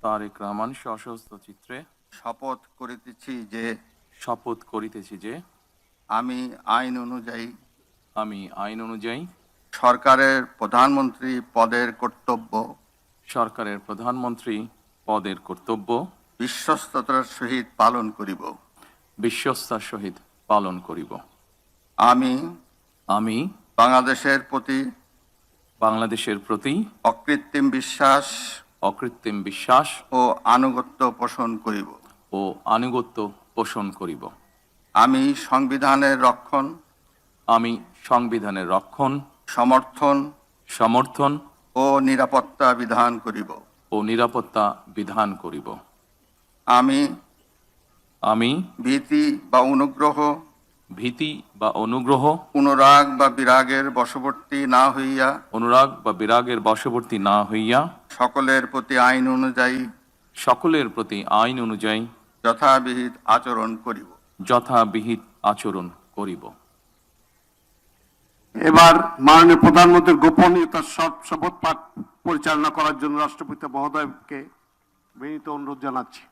তারেক রহমান সশস্ত্র চিত্রে শপথ করিতেছি যে আমি আইন অনুযায়ী সরকারের প্রধানমন্ত্রী পদের কর্তব্য বিশ্বস্ততার সহিত পালন করিব। আমি বাংলাদেশের প্রতি অকৃত্রিম বিশ্বাস ও আনুগত্য পোষণ করিব। আমি সংবিধানের রক্ষণ সমর্থন ও নিরাপত্তা বিধান করিব। আমি ভীতি বা অনুগ্রহ অনুরাগ বা বিরাগের বশবর্তী না হইয়া সকলের প্রতি আইন অনুযায়ী যথাবিহিত আচরণ করিব। এবার মাননীয় প্রধানমন্ত্রীর গোপনীয়তার শপথ পাঠ পরিচালনা করার জন্য রাষ্ট্রপতি মহোদয়কে বিনীত অনুরোধ জানাচ্ছি।